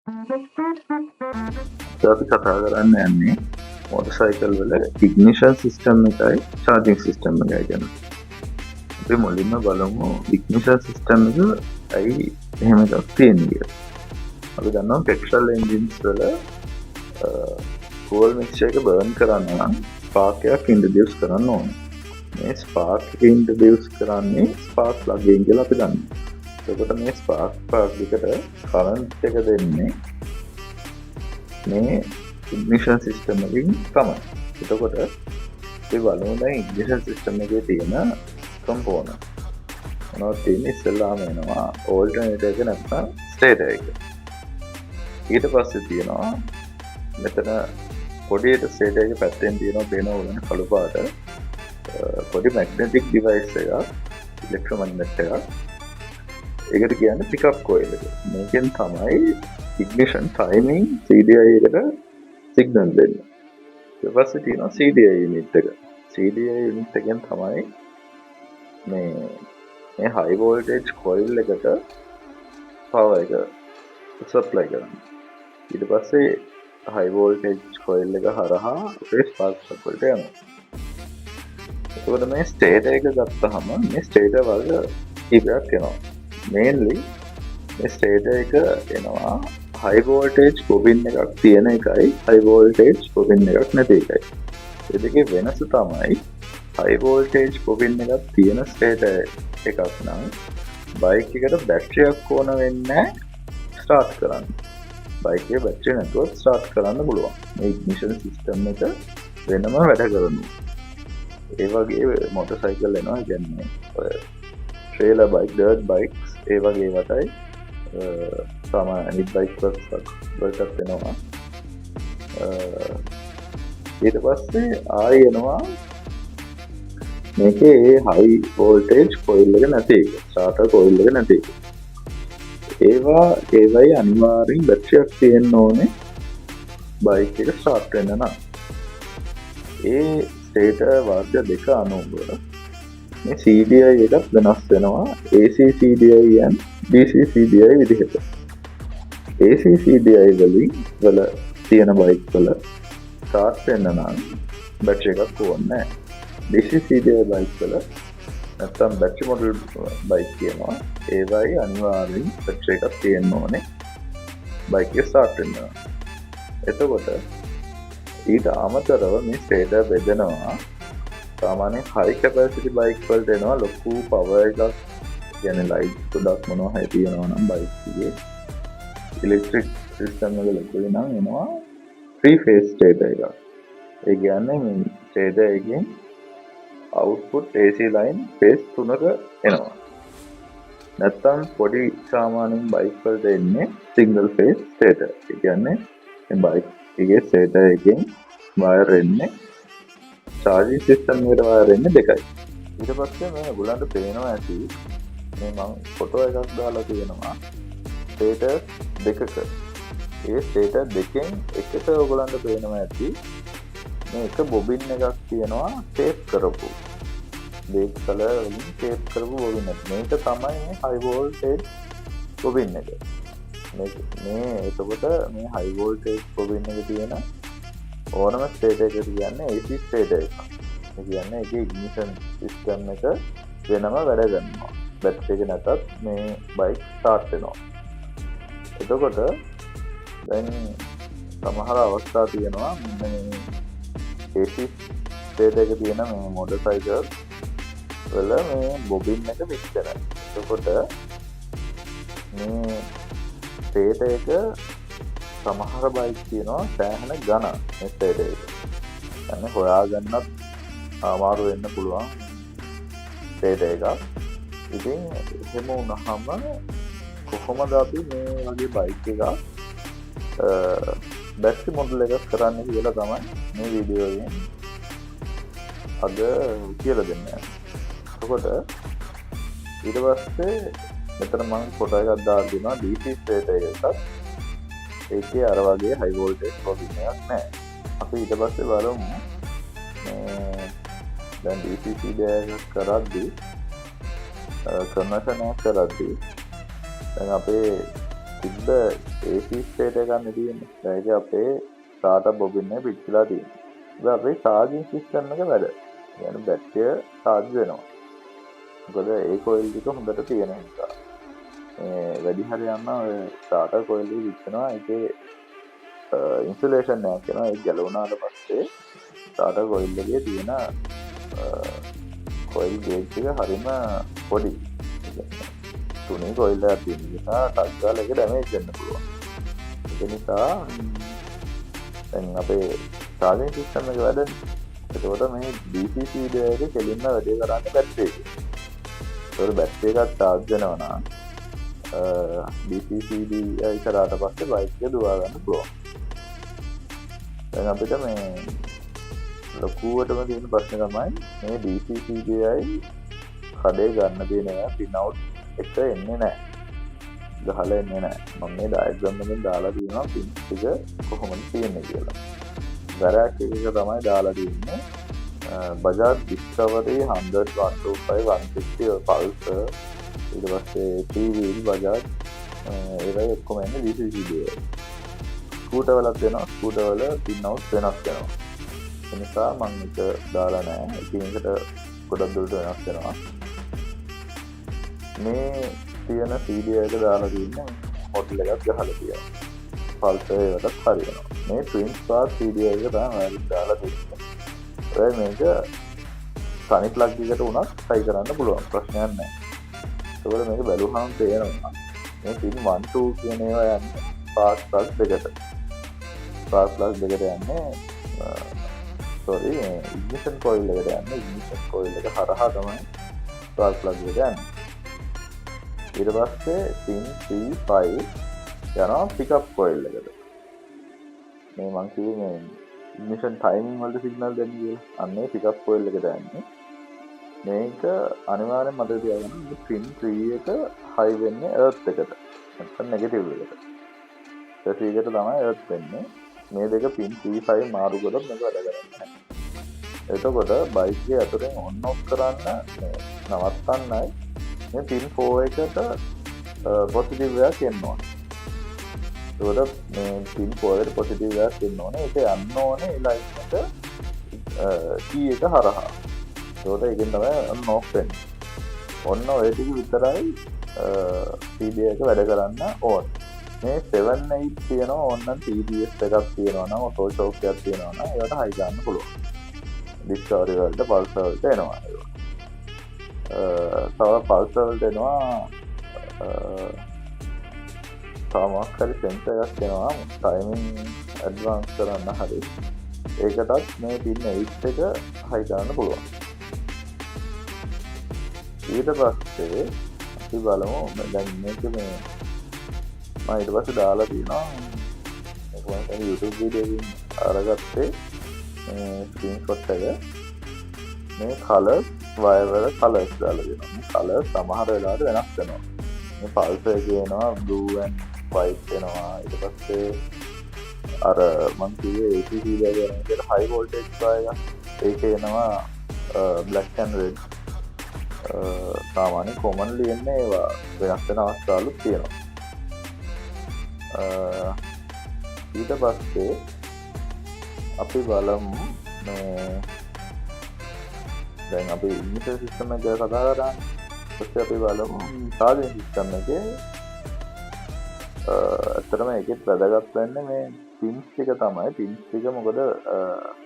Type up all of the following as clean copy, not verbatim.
අපි කතා කරන්න යන්නේ මොටර්සයිකල් වල ඉග්නිෂන් සිස්ටම් එකයි චාර්ජින් සිස්ටම් එකයි ගැන. අපි මුලින්ම බලමු ඉග්නිෂන් සිස්ටම් එක ඇයි එහෙම එකක් තියෙන්නේ කියලා. අපි දන්නවා පෙට්‍රල් එන්ජින්ස් වල ෆුවල් මික්ස්චර් එක බර්න් කරන්න නම් ස්පාර්ක් එකක් ඉන්ට්‍රොඩියුස් කරන්න ඕනේ. මේ ස්පාර්ක් ඉන්ට්‍රොඩියුස් කරන්නේ ස්පාර්ක් ප්ලග් එකෙන් කියලා අපි දන්නවා. එතකොට මේ ස්පාර්ක් ප්ලග් එකට කරන්ට් එක දෙන්නේ මේ ඉග්නිෂන් සිස්ටම් එකකින් තමයි. එතකොට අපි බලමු දැන් ඉග්නිෂන් සිස්ටම් එකේ තියෙන කම්පෝනන්ට්. මොනවද තියෙන්නේ? ඉස්සෙල්ලාම එනවා ඕල්ටර්නේටර් එක නැත්නම් ස්ටේටර් එක. ඊට පස්සේ තියෙනවා මෙතන පොඩියට ස්ටේටර් එක පැත්තෙන් තියෙනවා පේනවා උඩන කළු පාට පොඩි මැග්නටික් ඩිවයිස් එකක්, ඉලෙක්ට්‍රෝමැග්නට් එකක්. ඒකට කියන්නේ පිකප් කොයිල් එක. මේකෙන් තමයි ඉග්නිෂන් ටයිමින් CDI එකට සිග්නල් දෙන්නේ. ඊට පස්සේ තියෙනවා CDI යුනිට් එක. CDI යුනිට් එකෙන් තමයි මේ හයි වෝල්ටේජ් කොයිල් එකට පවර් එක සප්ලයි කරන්නේ. ඊට පස්සේ හයි වෝල්ටේජ් කොයිල් එක හරහා අපේ ස්පාර්ක් ප්ලග් වලට යනවා. එතකොට මේ ස්ටේටර් එක ගත්තාම මේ ස්ටේටර් වර්ග කීපයක් එනවා. මේන්ලි මේ ස්ටේටර් එක එනවා හයි වෝල්ටේජ් බොබින් එකක් තියෙන එකයි හයි වෝල්ටේජ් බොබින් එකක් නැති එකයි. ඒ දෙකේ වෙනස තමයි හයි වෝල්ටේජ් බොබින් එකක් තියෙන ස්ටේටර් එකක් නම් බයික් එකට බැටරියක් ඕන වෙන්නේ ස්ටාර්ට් කරන්න. බයික් එකේ බැටරිය නැතුව ස්ටාර්ට් කරන්න පුළුවන්. මේ ඉග්නිෂන් සිස්ටම් එක වෙනම වැඩ කරනවා. ඒ වගේ මොටර්සයිකල් එනවා කියන්නේ ඔය ට්‍රේලර් බයික්, ඩර්ට් බයික්ස් ඒ වගේ වටයි සාමාන්‍ය අනිත් බයික් වලටත් එනවා. ඊට පස්සේ ආයෙ එනවා මේකේ හයි වෝල්ටේජ් කොයිල් එක නැති එක, ස්ටාර්ටර් කොයිල් එක නැති එක. ඒවයි අනිවාර්යෙන් බැටරියක් තියෙන්න ඕනේ බයික් එක ස්ටාර්ට් වෙන්න නම්. ඒ ස්ටේටර් වර්ග දෙක අනුව මේ CDI එකත් වෙනස් වෙනවා AC CDI and DC CDI විදිහට. AC CDI වල තියෙන බයික් වල ස්ටාර්ට් වෙන්න නම් බැටරි එකක් ඕනේ නැහැ. DC CDI බයික් වල නැත්තම් බැටරි මොඩල් බයික් කියනවා. ඒවයි අනිවාර්යෙන් බැටරි එකක් තියෙන්න ඕනේ බයික් එක ස්ටාර්ට් වෙන්න. එතකොට ඊට අමතරව මේ ස්ටේටර් බෙදෙනවා. සාමාන්‍යයෙන් හයි කැපැසිටි බයික් වලට එනවා ලොකු පවර් එකක්, කියන්නේ ලයිට් ගොඩක් මොනවා හරි තියෙනවා නම් බයික් එකේ ඉලෙක්ට්‍රික් සිස්ටම් එක ලොකු නම් එනවා 3 ෆේස් ස්ටේටර් එකක්. ඒ කියන්නේ මේ ස්ටේටර් එකෙන් අවුට්පුට් AC ලයින් ෆේස් 3ක එනවා. නැත්තම් පොඩි සාමාන්‍යයෙන් බයික් වලට එන්නේ සිංගල් ෆේස් ස්ටේටර්. ඒ කියන්නේ මේ බයික් එකේ ස්ටේටර් එකෙන් වයර් එන්නේ චාර්ජින් සිස්ටම් එකට වයර් එන්නේ දෙකයි. ඊට පස්සේ මේ ඔයගොල්ලන්ට පේනවා ඇති මේ මම ෆොටෝ එකක් දාලා තියෙනවා ස්ටේටර් දෙකක. ඒ ස්ටේටර් දෙකෙන් එකට ඔයගොල්ලන්ට පේනවා ඇති මේ එක බොබින් එකක් තියෙනවා ටේප් කරපු. බේක් කලර් වලින් ටේප් කරපු බොබින් එක. මේක තමයි මේ හයි වෝල්ටේජ් බොබින් එක. මේ එතකොට මේ හයි වෝල්ටේජ් බොබින් එක තියෙන ඕනම ස්ටේටර් එක කියන්නේ AC ස්ටේටර් එක. ඒ කියන්නේ ඒකේ ඉග්නිෂන් සිස්ටම් එක වෙනම වැඩ කරනවා. බැටරි එක නැතත් මේ බයික් ස්ටාර්ට් වෙනවා. එතකොට දැන් සමහර අවස්ථා තියෙනවා මේ AC ස්ටේටර් එක තියෙන මේ මොටර්සයිකල් වල මේ බොබින් එක මික්ස් කරනවා. එතකොට මේ ස්ටේටර් එක සමහර බයික් තියෙනවා සෑහෙන ඝන මේ ස්ටේටර් එක. يعني හොයාගන්නත් අමාරු වෙන්න පුළුවන් ස්ටේටර් එකක්. ඉතින් එහෙම වුණාම කොහොමද අපි මේ වගේ බයික් එකක් බැටරි මොඩල් එකක් කරන්න කියලා තමයි මේ වීඩියෝ එකෙන් අද කියලා දෙන්නේ. එතකොට ඊට පස්සේ මෙතන මම ෆොටෝ එකක් දාලා දෙනවා DC ස්ටේටර් එකක්. ඒකේ අර වගේ හයි වෝල්ටේජ් බොබින් එකක් නැහැ. අපි ඊට පස්සේ බලමු දැන් DC CDI එකක් කරද්දී කන්වර්ෂන් එකක් කරද්දී දැන් අපේ තිබ්බ AC ස්ටේට් එක ගන්න තියෙන්නේ. දැන් ඒක අපේ ස්ටාර්ටර් බොබින් එක පිච්චිලා තියෙනවා. ඒක අපේ චාර්ජින් සිස්ටම් එක වැඩ. يعني බැටරිය charge වෙනවා. මොකද ඒ කොයිල් ටික හොඳට තියෙන නිසා. වැඩි හරියන්න ඔය ස්ටාර්ටර් කොයිල් එක විච්චනවා. ඒකේ ඉන්සුලේෂන් එකක් වෙනවා. ඒක ගැලවුණාට පස්සේ ස්ටාර්ටර් කොයිල් එකේ තියෙන කොයිල් ගේජ් එක හරිම පොඩි. තුනේ කොයිල් එකක් තියෙන නිසා ටච් ගාලා ඒක ඩැමේජ් වෙන්න පුළුවන්. ඒ නිසා දැන් අපේ charging system එක වැඩන්නේ. එතකොට මේ DC CD එක කෙලින්ම වැඩේ කරන්නේ බැටරි එක. ඒතකොට බැටරි එකක් charge වෙනවා නම් DC CD එක කරාට පස්සේ බයික් එක දුවා ගන්න පුළුවන්. දැන් අපිට මේ ලොකුවටම තියෙන ප්‍රශ්නේ තමයි මේ DC CD එකයි කඩේ ගන්න තියෙන pin out එක එන්නේ නැහැ. ගහලා එන්නේ නැහැ. මම මේ ඩයග්‍රෑම් එකෙන් දාලා තියෙනවා pin එක කොහොමද තියෙන්නේ කියලා. වැරෑක් එක තමයි දාලා තියෙන්නේ. Bajaj Discovery 100 125 160 Pulsar ඊට පස්සේ 3 wheel Bajaj ඒවයි ඔක්කොම එන්නේ DC CD එක. ස්කූටර් වලත් වෙනවා. ස්කූටර් වල pin out වෙනස් වෙනවා. ඒ නිසා මම ඒක දාලා නැහැ. එකිනෙකට ගොඩක් දුරට වෙනස් වෙනවා. මේ තියෙන CD එක දාලා තියෙන්නේ මොඩල් එකක් ගහලා තියෙනවා. Pulsar එකකට හරියනවා. මේ twin spark CD එක තමයි දාලා තියෙන්නේ. ඔය මේක තනි ප්ලග් එකකට උනත් try කරන්න පුළුවන්. ප්‍රශ්නයක් නැහැ. ඒකවල මේක බැලුවහම තේරෙනවා. මේ pin 1 2 කියන ඒවා යන්නේ spark plug දෙකට. spark plug දෙකට යන්නේ ignition coil එකට යන්නේ. ignition coil එක හරහා තමයි spark plug එකට යන්නේ. ඊට පස්සේ pin 3 5 යනවා pickup coil එකට. මේ මං කිව්වේ ignition timing වලට signal දෙන්න කියලා. අන්නේ pickup coil එකට යන්නේ. මේක අනිවාර්යෙන් මතක තියාගන්න මේ pin 3 එක high වෙන්නේ earth එකට. නැත්නම් negative එකට. earth එකට තමයි earth වෙන්නේ. මේ දෙක pin 3 5 මාරු කරොත් මේක වැඩ කරන්නේ නැහැ. එතකොට බයික් එක ඇතුලෙන් on off කරන්න නවත්තන්නයි මේ pin 4 එකට positive එකක් එන්න ඕනේ. ඒකට මේ pin 4 එකට positive එකක් එන්න ඕනේ. ඒක යන්න ඕනේ ඒ ලයින් එක key එක හරහා. ඒකට ඒකෙන් තමයි on off වෙන්නේ. ඔන්න ඔය ටික විතරයි CD එක වැඩ කරන්න ඕනේ. මේ 7 8 තියෙනවා ඕනනම් TBS එකක් තියෙනවා නම් auto shock එකක් තියෙනවා නම් ඒකට high ගන්න පුළුවන්. Discovery වලට Pulsar වලට එනවා. තව Pulsar වලට එනවා තමක් හරි sensor එකක් එනවා timing advance කරන්න හරි. ඒකටත් මේ pin 8 එක high ගන්න පුළුවන්. ඊට පස්සේ අපි බලමු දැන් මේක මේ මම ඊට පස්සේ දාලා තියෙනවා මේක මම YouTube වීඩියෝ එකකින් අරගත්තේ ස්ක්‍රීන්ෂොට් එක. මේ colors wire වල colors දාලා දෙනවා. මේ colors සමහර වෙලාවට වෙනස් වෙනවා. මේ Pulsar එකේ එනවා blue and white එනවා. ඊට පස්සේ අර මම කිව්වේ AC වීඩියෝ එකේ high voltage wire ඒකේ එනවා black and red. සාමාන්‍ය commonly එන්නේ ඒවා වෙනස් වෙන අවස්ථාවලු තියෙනවා. ඊට පස්සේ අපි බලමු මේ දැන් අපි ignition system එක ගැන කතා කරා. ඊපස්සේ අපි බලමු charging system එකේ ඇත්තටම ඒකෙත් වැදගත් වෙන්නේ මේ pins ටික තමයි. pins ටික මොකද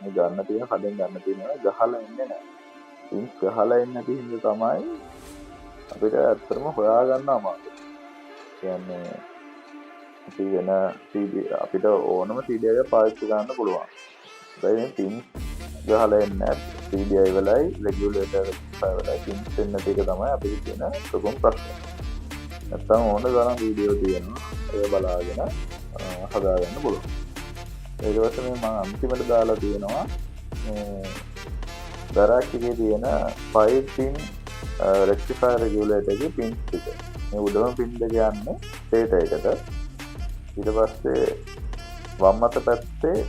මේ ගන්න තියෙන කඩෙන් ගන්න තියෙන ගහලා ඉන්නේ නැහැ. pins ගහලා ඉන්න තියෙන තමයි අපිට ඇත්තටම හොයාගන්න අමාරුයි. කියන්නේ අපි වෙන CD අපිට ඕනම CD එකක් පාවිච්චි කරන්න පුළුවන්. ඒ pins ගහලා ඉන්නේ CDI වලයි regulator වලයි pins දෙන්න ටික තමයි අපිට තියෙන ප්‍රොබ්ලම් ප්‍රශ්නේ. නැත්තම් ඕන තරම් වීඩියෝ තියෙනවා. ඒක බලාගෙන හදාගන්න පුළුවන්. ඊට පස්සේ මම අන්තිමට දාලා තියෙනවා මේ garage එකේ තියෙන 5 pin rectifier regulator එකේ pins ටික. මේ උඩම pin දෙක යන්නේ stator එකට. ඊට පස්සේ වම් අත පැත්තේ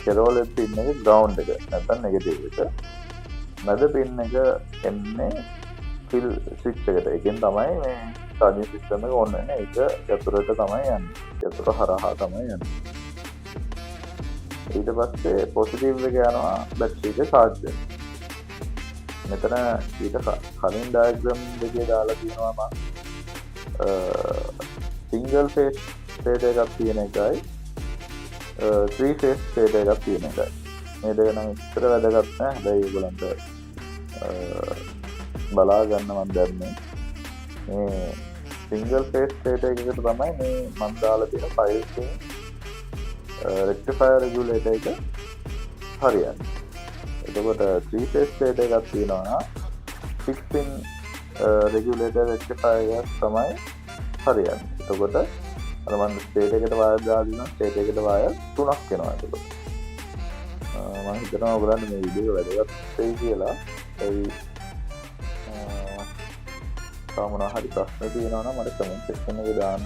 කෙරෝලේ pin එක ground එක නැත්නම් negative එක. මැද pin එක එන්නේ ෆිල් ස්විච් එකට. එකෙන් තමයි මේ චාර්ජින් සිස්ටම් එක ඕන් වෙන්නේ. ඒක යතුරට තමයි යන්නේ. යතුර හරහා තමයි යන්නේ. ඊට පස්සේ පොසිටිව් එක යනවා බැටරි එක charge වෙන්න. මෙතන ඊට කලින් ඩයග්‍රෑම් දෙකේ දාලා තියෙනවා මම සිංගල් ෆේස් ස්ටේට් එකක් තියෙන එකයි 3 ෆේස් ස්ටේට් එකක් තියෙන එකයි. මේ දෙක නම් ඉතර වැදගත් නෑ. හැබැයි ඒගොල්ලන්ට බලා ගන්න මම දැම්මේ මේ සිංගල් ෆේස් ස්ටේට් එකකට තමයි මේ මම දාලා තියෙන ෆයිල් එකේ රෙක්ටිෆයර් රෙගුලේටර් එක හරියන්නේ. එතකොට 3 ෆේස් ස්ටේට් එකක් තියෙනවා 6 pin රෙගුලේටර් රෙක්ටිෆයර් එක තමයි හරියන්නේ. එතකොට අර මම ස්ටේට් එකට වයර් දාලා දිනවා ස්ටේට් එකට වයර් 3ක් එනවා. එතකොට මම හිතනවා ඔයගොල්ලන්ට මේ වීඩියෝ එක වැදගත් වෙයි කියලා. ඒ මොනවා හරි ප්‍රශ්න තියෙනවා නම් මට කමෙන්ට් සෙක්ෂන් එකේ දාන්න.